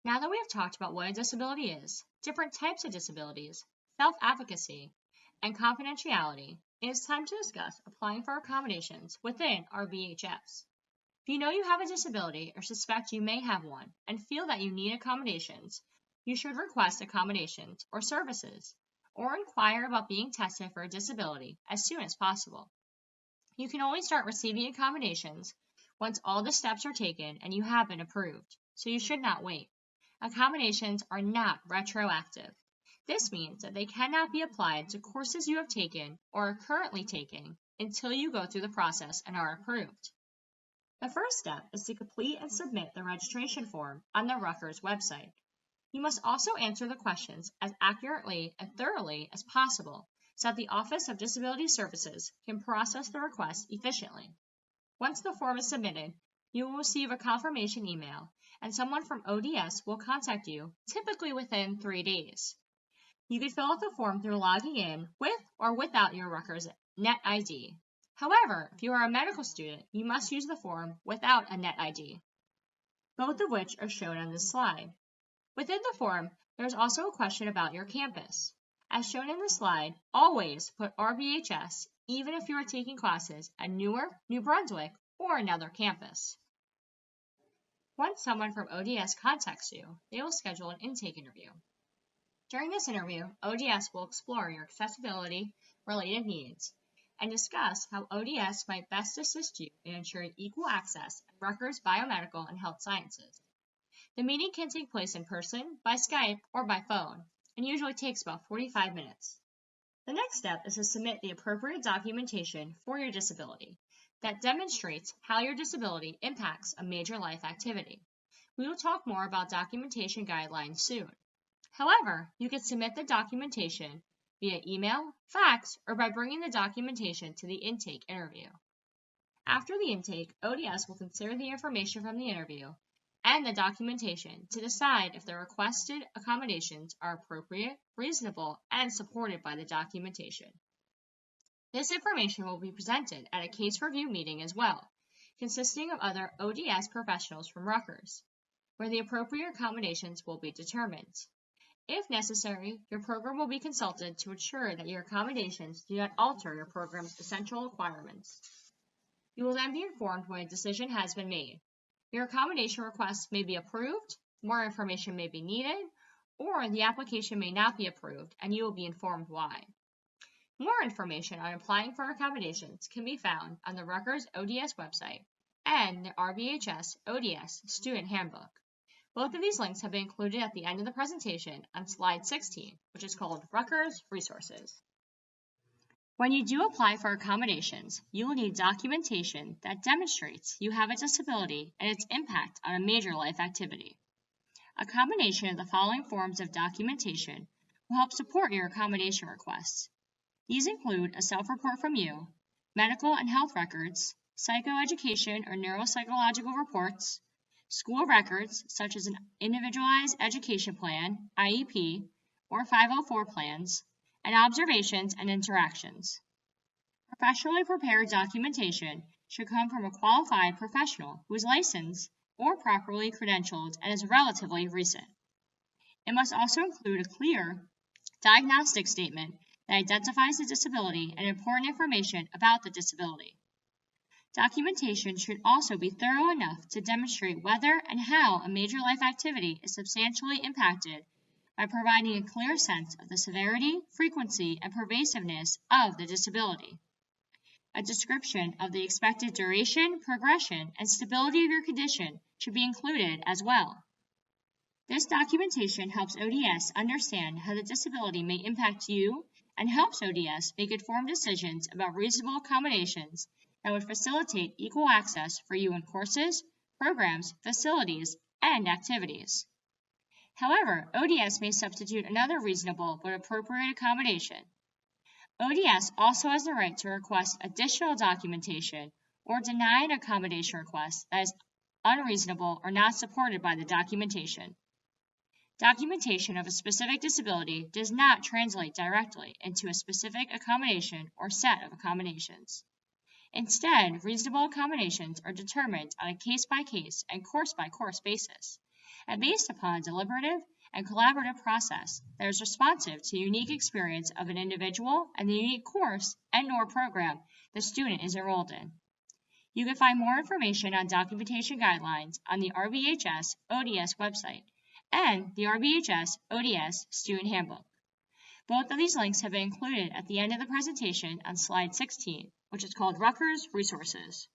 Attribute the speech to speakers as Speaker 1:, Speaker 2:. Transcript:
Speaker 1: Now that we have talked about what a disability is, different types of disabilities, self-advocacy, and confidentiality, it is time to discuss applying for accommodations within our BHS. If you know you have a disability or suspect you may have one and feel that you need accommodations, you should request accommodations or services or inquire about being tested for a disability as soon as possible. You can only start receiving accommodations once all the steps are taken and you have been approved, so you should not wait. Accommodations are not retroactive. This means that they cannot be applied to courses you have taken or are currently taking until you go through the process and are approved. The first step is to complete and submit the registration form on the Rutgers website. You must also answer the questions as accurately and thoroughly as possible so that the Office of Disability Services can process the request efficiently. Once the form is submitted, you will receive a confirmation email, and someone from ODS will contact you, typically within 3 days. You can fill out the form through logging in with or without your Rutgers Net ID. However, if you are a medical student, you must use the form without a Net ID, both of which are shown on this slide. Within the form, there is also a question about your campus. As shown in the slide, always put RBHS, even if you are taking classes at Newark, New Brunswick, or another campus. Once someone from ODS contacts you, they will schedule an intake interview. During this interview, ODS will explore your accessibility-related needs and discuss how ODS might best assist you in ensuring equal access at Rutgers Biomedical and Health Sciences. The meeting can take place in person, by Skype, or by phone, and usually takes about 45 minutes. The next step is to submit the appropriate documentation for your disability that demonstrates how your disability impacts a major life activity. We will talk more about documentation guidelines soon. However, you can submit the documentation via email, fax, or by bringing the documentation to the intake interview. After the intake, ODS will consider the information from the interview and the documentation to decide if the requested accommodations are appropriate, reasonable, and supported by the documentation. This information will be presented at a case review meeting as well, consisting of other ODS professionals from Rutgers, where the appropriate accommodations will be determined. If necessary, your program will be consulted to ensure that your accommodations do not alter your program's essential requirements. You will then be informed when a decision has been made. Your accommodation request may be approved, more information may be needed, or the application may not be approved, and you will be informed why. More information on applying for accommodations can be found on the Rutgers ODS website and the RBHS ODS Student Handbook. Both of these links have been included at the end of the presentation on slide 16, which is called Rutgers Resources. When you do apply for accommodations, you will need documentation that demonstrates you have a disability and its impact on a major life activity. A combination of the following forms of documentation will help support your accommodation requests. These include a self-report from you, medical and health records, psychoeducation or neuropsychological reports, school records such as an individualized education plan, IEP, or 504 plans, and observations and interactions. Professionally prepared documentation should come from a qualified professional who is licensed or properly credentialed and is relatively recent. It must also include a clear diagnostic statement that identifies the disability and important information about the disability. Documentation should also be thorough enough to demonstrate whether and how a major life activity is substantially impacted by providing a clear sense of the severity, frequency, and pervasiveness of the disability. A description of the expected duration, progression, and stability of your condition should be included as well. This documentation helps ODS understand how the disability may impact you and helps ODS make informed decisions about reasonable accommodations that would facilitate equal access for you in courses, programs, facilities, and activities. However, ODS may substitute another reasonable but appropriate accommodation. ODS also has the right to request additional documentation or deny an accommodation request that is unreasonable or not supported by the documentation. Documentation of a specific disability does not translate directly into a specific accommodation or set of accommodations. Instead, reasonable accommodations are determined on a case-by-case and course-by-course basis, and based upon a deliberative and collaborative process that is responsive to the unique experience of an individual and the unique course and/or program the student is enrolled in. You can find more information on documentation guidelines on the RBHS ODS website and the RBHS ODS Student Handbook. Both of these links have been included at the end of the presentation on slide 16, which is called Rutgers Resources.